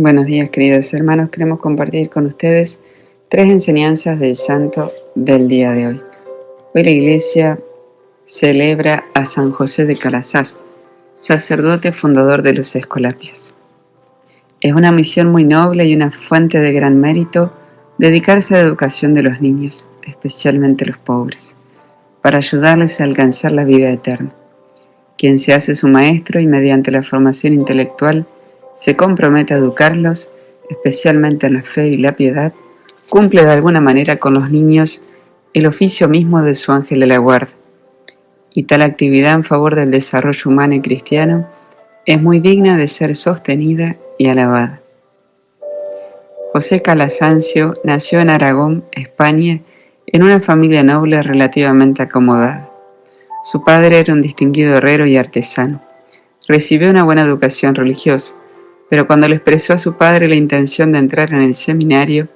Buenos días, queridos hermanos. Queremos compartir con ustedes tres enseñanzas del santo del día de hoy. Hoy la Iglesia celebra a San José de Calasás, sacerdote fundador de los Escolapios. Es una misión muy noble y una fuente de gran mérito dedicarse a la educación de los niños, especialmente los pobres, para ayudarles a alcanzar la vida eterna. Quien se hace su maestro y mediante la formación intelectual se compromete a educarlos, especialmente en la fe y la piedad, cumple de alguna manera con los niños el oficio mismo de su ángel de la guarda. Y tal actividad en favor del desarrollo humano y cristiano es muy digna de ser sostenida y alabada. José Calasancio nació en Aragón, España, en una familia noble relativamente acomodada. Su padre era un distinguido herrero y artesano. Recibió una buena educación religiosa, pero cuando le expresó a su padre la intención de entrar en el seminario,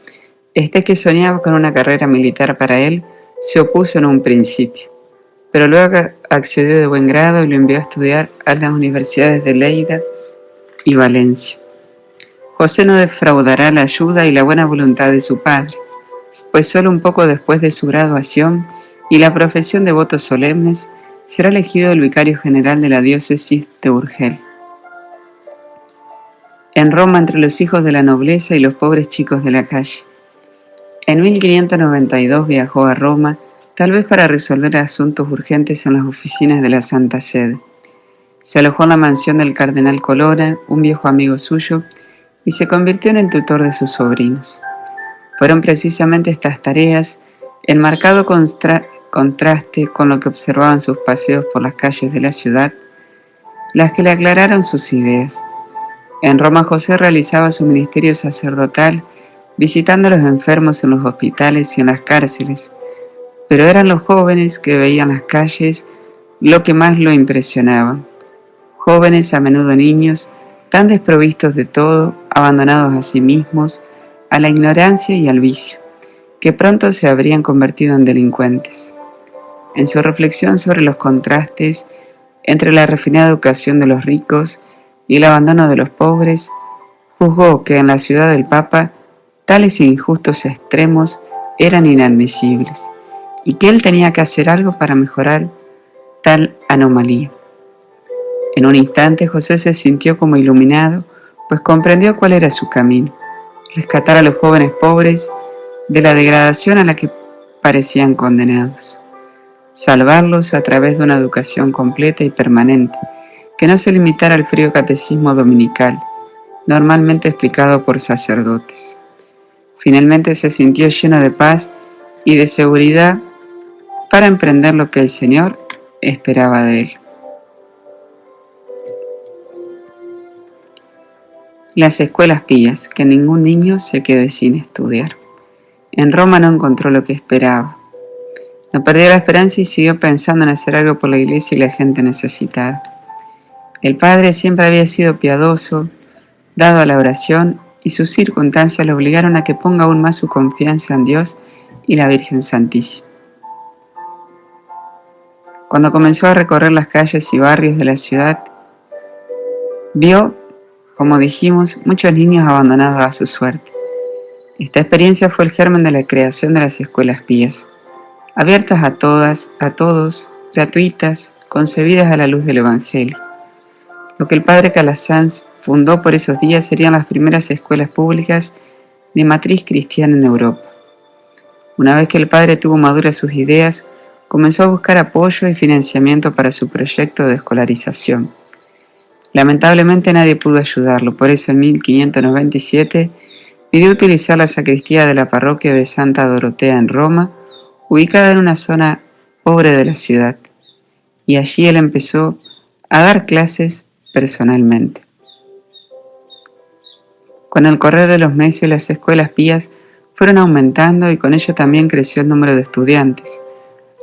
este, que soñaba con una carrera militar para él, se opuso en un principio, pero luego accedió de buen grado y lo envió a estudiar a las universidades de Lleida y Valencia. José no defraudará la ayuda y la buena voluntad de su padre, pues solo un poco después de su graduación y la profesión de votos solemnes, será elegido el vicario general de la diócesis de Urgel. En Roma, entre los hijos de la nobleza y los pobres chicos de la calle. En 1592 viajó a Roma, tal vez para resolver asuntos urgentes en las oficinas de la Santa Sede. Se alojó en la mansión del cardenal Colonna, un viejo amigo suyo, y se convirtió en el tutor de sus sobrinos. Fueron precisamente estas tareas, en marcado contraste con lo que observaban sus paseos por las calles de la ciudad, las que le aclararon sus ideas. En Roma José realizaba su ministerio sacerdotal, visitando a los enfermos en los hospitales y en las cárceles, pero eran los jóvenes que veían las calles lo que más lo impresionaba. Jóvenes, a menudo niños, tan desprovistos de todo, abandonados a sí mismos, a la ignorancia y al vicio, que pronto se habrían convertido en delincuentes. En su reflexión sobre los contrastes entre la refinada educación de los ricos y el abandono de los pobres, juzgó que en la ciudad del Papa tales injustos extremos eran inadmisibles y que él tenía que hacer algo para mejorar tal anomalía. En un instante José se sintió como iluminado, pues comprendió cuál era su camino: rescatar a los jóvenes pobres de la degradación a la que parecían condenados, salvarlos a través de una educación completa y permanente, que no se limitara al frío catecismo dominical, normalmente explicado por sacerdotes. Finalmente se sintió lleno de paz y de seguridad para emprender lo que el Señor esperaba de él. Las escuelas pías, que ningún niño se quede sin estudiar. En Roma no encontró lo que esperaba. No perdió la esperanza y siguió pensando en hacer algo por la iglesia y la gente necesitada. El padre siempre había sido piadoso, dado a la oración, y sus circunstancias le obligaron a que ponga aún más su confianza en Dios y la Virgen Santísima. Cuando comenzó a recorrer las calles y barrios de la ciudad, vio, como dijimos, muchos niños abandonados a su suerte. Esta experiencia fue el germen de la creación de las escuelas pías, abiertas a todas, a todos, gratuitas, concebidas a la luz del Evangelio. Lo que el padre Calasanz fundó por esos días serían las primeras escuelas públicas de matriz cristiana en Europa. Una vez que el padre tuvo maduras sus ideas, comenzó a buscar apoyo y financiamiento para su proyecto de escolarización. Lamentablemente nadie pudo ayudarlo, por eso en 1597 pidió utilizar la sacristía de la parroquia de Santa Dorotea en Roma, ubicada en una zona pobre de la ciudad, y allí él empezó a dar clases personalmente. Con el correr de los meses, las escuelas pías fueron aumentando y con ello también creció el número de estudiantes.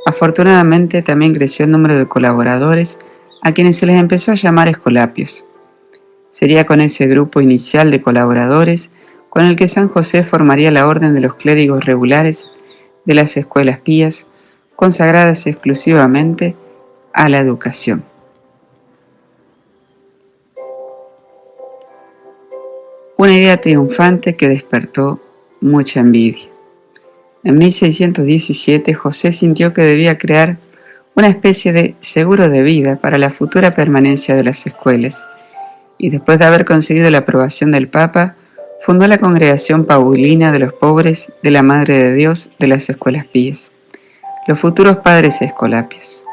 Afortunadamente también creció el número de colaboradores, a quienes se les empezó a llamar escolapios. Sería con ese grupo inicial de colaboradores con el que San José formaría la orden de los clérigos regulares de las escuelas pías, consagradas exclusivamente a la educación. una idea triunfante que despertó mucha envidia. En 1617 José sintió que debía crear una especie de seguro de vida para la futura permanencia de las escuelas, y después de haber conseguido la aprobación del Papa, fundó la Congregación Paulina de los Pobres de la Madre de Dios de las Escuelas Pías, los futuros padres escolapios.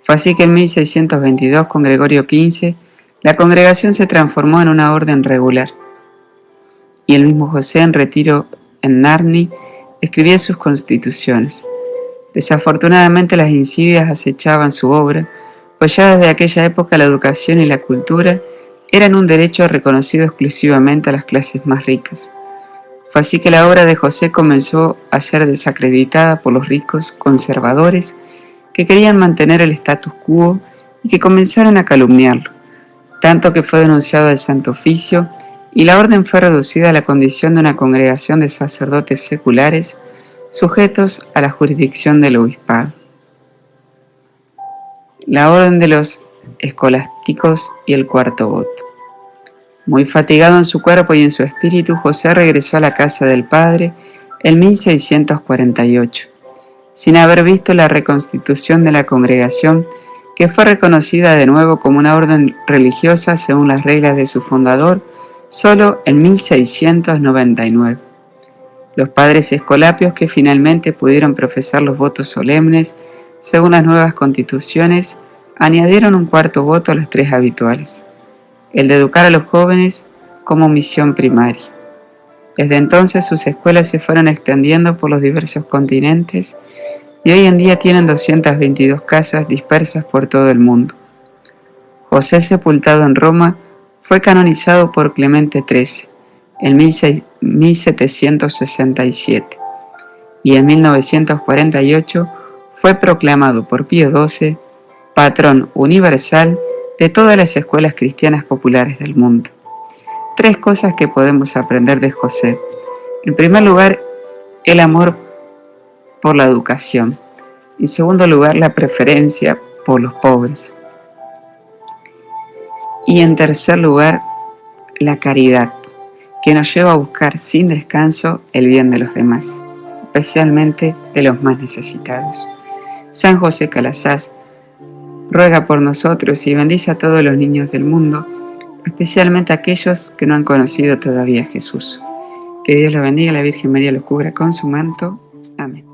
Fue así que en 1622, con Gregorio XV, la congregación se transformó en una orden regular, y el mismo José, en retiro en Narni, escribía sus constituciones. Desafortunadamente las insidias acechaban su obra, pues ya desde aquella época la educación y la cultura eran un derecho reconocido exclusivamente a las clases más ricas. Fue así que la obra de José comenzó a ser desacreditada por los ricos conservadores que querían mantener el status quo y que comenzaron a calumniarlo, tanto que fue denunciado al Santo Oficio y la orden fue reducida a la condición de una congregación de sacerdotes seculares sujetos a la jurisdicción del obispado. La orden de los escolásticos y el cuarto voto. Muy fatigado en su cuerpo y en su espíritu, José regresó a la casa del Padre en 1648, sin haber visto la reconstitución de la congregación, que fue reconocida de nuevo como una orden religiosa según las reglas de su fundador, solo en 1699. Los padres escolapios, que finalmente pudieron profesar los votos solemnes según las nuevas constituciones, añadieron un cuarto voto a los 3 habituales, el de educar a los jóvenes como misión primaria. Desde entonces sus escuelas se fueron extendiendo por los diversos continentes y hoy en día tienen 222 casas dispersas por todo el mundo. José, sepultado en Roma, fue canonizado por Clemente XIII en 1767 y en 1948 fue proclamado por Pío XII patrón universal de todas las escuelas cristianas populares del mundo. 3 cosas que podemos aprender de José. En primer lugar, el amor por la educación. En segundo lugar, la preferencia por los pobres. Y en tercer lugar, la caridad, que nos lleva a buscar sin descanso el bien de los demás, especialmente de los más necesitados. San José Calasás, ruega por nosotros y bendice a todos los niños del mundo, especialmente a aquellos que no han conocido todavía a Jesús. Que Dios los bendiga, la Virgen María los cubra con su manto. Amén.